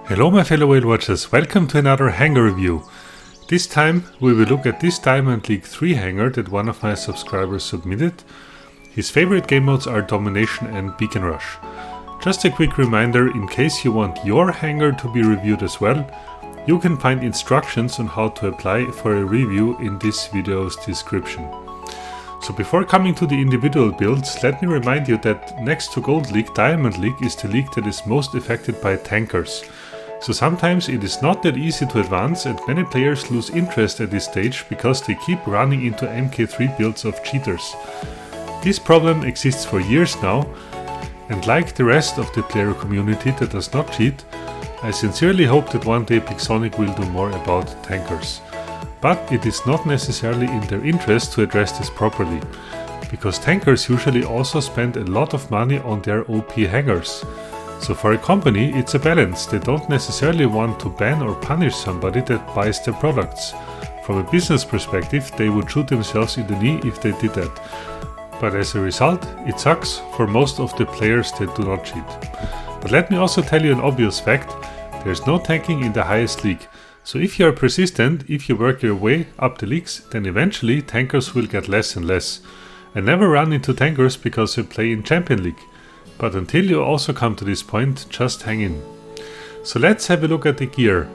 Hello my fellow whale watchers, welcome to another hangar review. This time we will look at this Diamond League 3 hangar that one of my subscribers submitted. His favorite game modes are Domination and Beacon Rush. Just a quick reminder, in case you want your hangar to be reviewed as well, you can find instructions on how to apply for a review in this video's description. So before coming to the individual builds, let me remind you that next to Gold League, Diamond League is the league that is most affected by tankers. So sometimes it is not that easy to advance and many players lose interest at this stage because they keep running into MK3 builds of cheaters. This problem exists for years now, and like the rest of the player community that does not cheat, I sincerely hope that one day Pixonic will do more about tankers. But it is not necessarily in their interest to address this properly, because tankers usually also spend a lot of money on their OP hangars. So for a company, it's a balance. They don't necessarily want to ban or punish somebody that buys their products. From a business perspective, they would shoot themselves in the knee if they did that. But as a result, it sucks for most of the players that do not cheat. But let me also tell you an obvious fact. There's no tanking in the highest league. So if you are persistent, if you work your way up the leagues, then eventually tankers will get less and less. I never run into tankers because I play in Champion League. But until you also come to this point, just hang in. So let's have a look at the gear.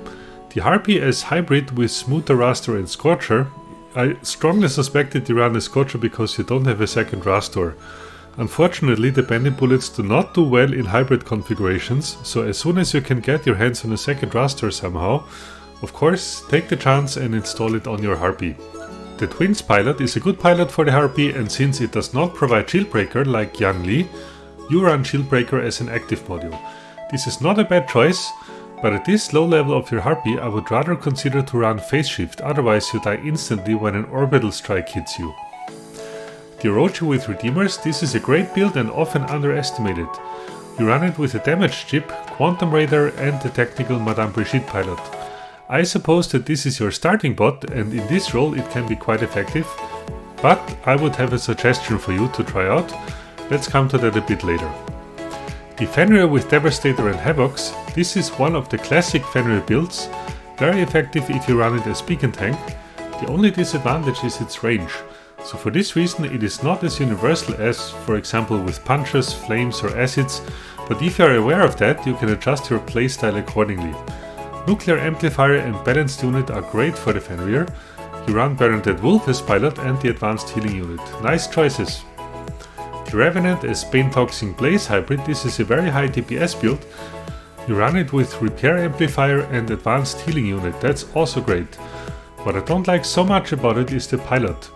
The Harpy as hybrid with Smoother Raster and Scorcher. I strongly suspected you run a Scorcher because you don't have a second Rastor. Unfortunately, the Bandit bullets do not do well in hybrid configurations, so as soon as you can get your hands on a second Rastor somehow, of course, take the chance and install it on your Harpy. The Twins pilot is a good pilot for the Harpy, and since it does not provide Shieldbreaker like Yang Li, you run Shieldbreaker as an active module. This is not a bad choice, but at this low level of your Harpy I would rather consider to run Phase Shift, otherwise you die instantly when an orbital strike hits you. The Orochi with Redeemers, this is a great build and often underestimated. You run it with a damaged ship, Quantum Raider and the technical Madame Brigitte pilot. I suppose that this is your starting bot and in this role it can be quite effective, but I would have a suggestion for you to try out. Let's come to that a bit later. The Fenrir with Devastator and Havocs, this is one of the classic Fenrir builds, very effective if you run it as beacon tank. The only disadvantage is its range, so for this reason it is not as universal as, for example, with punches, flames or acids, but if you are aware of that, you can adjust your playstyle accordingly. Nuclear Amplifier and Balanced Unit are great for the Fenrir. You run Barontet Wolf as pilot and the Advanced Healing Unit. Nice choices! The Revenant as Bane Toxin Blaze hybrid, this is a very high DPS build. You run it with Repair Amplifier and Advanced Healing Unit, that's also great. What I don't like so much about it is the pilot.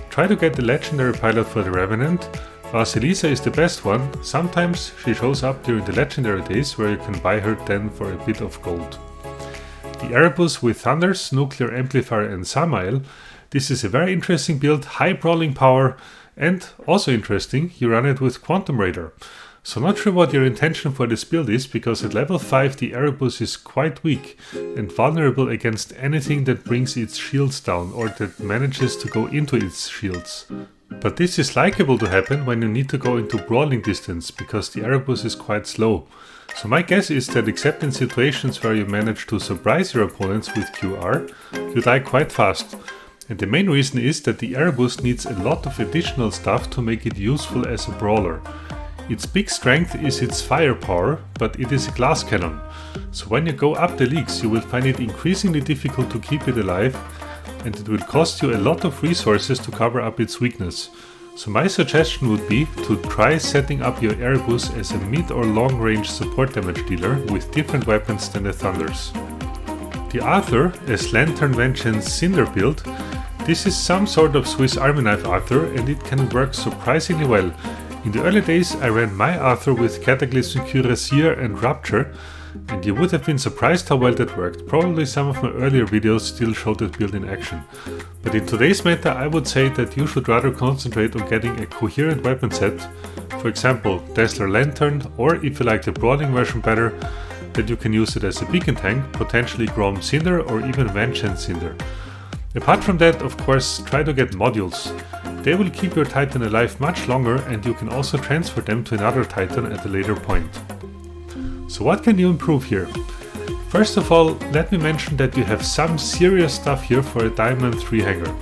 Try to get the legendary pilot for the Revenant. Vasilisa is the best one, sometimes she shows up during the legendary days where you can buy her then for a bit of gold. The Erebus with Thunders, Nuclear Amplifier and Samael, this is a very interesting build, high brawling power. And also interesting, you run it with Quantum Raider. So not sure what your intention for this build is, because at level 5 the Erebus is quite weak and vulnerable against anything that brings its shields down or that manages to go into its shields. But this is likable to happen when you need to go into brawling distance, because the Erebus is quite slow. So my guess is that except in situations where you manage to surprise your opponents with QR, you die quite fast. And the main reason is that the Erebus needs a lot of additional stuff to make it useful as a brawler. Its big strength is its firepower, but it is a glass cannon. So when you go up the leagues, you will find it increasingly difficult to keep it alive, and it will cost you a lot of resources to cover up its weakness. So my suggestion would be to try setting up your Erebus as a mid or long range support damage dealer with different weapons than the Thunders. The Arthur as Lantern Vengeance Cinder build, this is some sort of Swiss Army knife Arthur and it can work surprisingly well. In the early days I ran my Arthur with Cataclysm Cuirassier and Rupture, and you would have been surprised how well that worked. Probably some of my earlier videos still show that build in action. But in today's meta I would say that you should rather concentrate on getting a coherent weapon set, for example Dazzler Lantern, or if you like the brawling version better, that you can use it as a beacon tank, potentially Grom Cinder or even Vengeance Cinder. Apart from that, of course, try to get modules. They will keep your Titan alive much longer and you can also transfer them to another Titan at a later point. So what can you improve here? First of all, let me mention that you have some serious stuff here for a Diamond 3 hangar.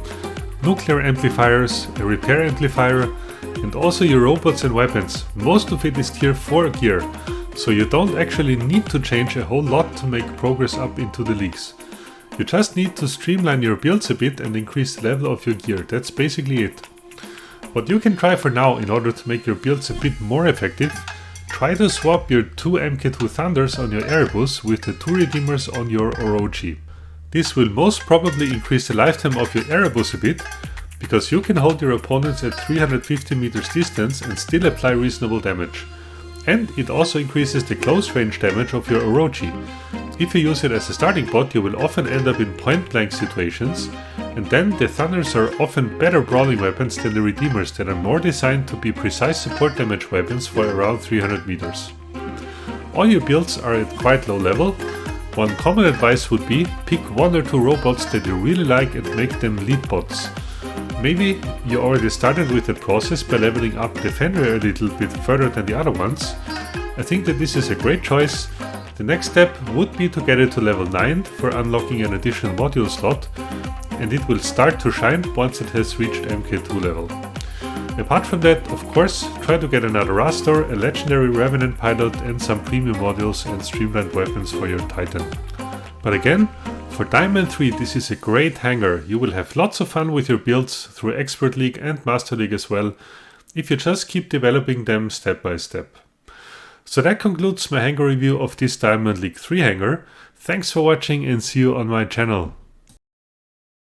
Nuclear amplifiers, a repair amplifier, and also your robots and weapons. Most of it is tier 4 gear, so you don't actually need to change a whole lot to make progress up into the leagues. You just need to streamline your builds a bit and increase the level of your gear. That's basically it. What you can try for now in order to make your builds a bit more effective, try to swap your 2 MK2 Thunders on your Erebus with the 2 Redeemers on your Orochi. This will most probably increase the lifetime of your Erebus a bit, because you can hold your opponents at 350 meters distance and still apply reasonable damage. And it also increases the close range damage of your Orochi. If you use it as a starting bot, you will often end up in point blank situations, and then the Thunders are often better brawling weapons than the Redeemers that are more designed to be precise support damage weapons for around 300 meters. All your builds are at quite low level. One common advice would be pick 1 or 2 robots that you really like and make them lead bots. Maybe you already started with the process by leveling up Defender a little bit further than the other ones. I think that this is a great choice. The next step would be to get it to level 9 for unlocking an additional module slot, and it will start to shine once it has reached MK2 level. Apart from that, of course, try to get another Rastor, a legendary Revenant pilot and some premium modules and streamlined weapons for your Titan. But again, for Diamond 3 this is a great hangar. You will have lots of fun with your builds through Expert League and Master League as well, if you just keep developing them step by step. So that concludes my hangar review of this Diamond League 3 hangar. Thanks for watching and see you on my channel.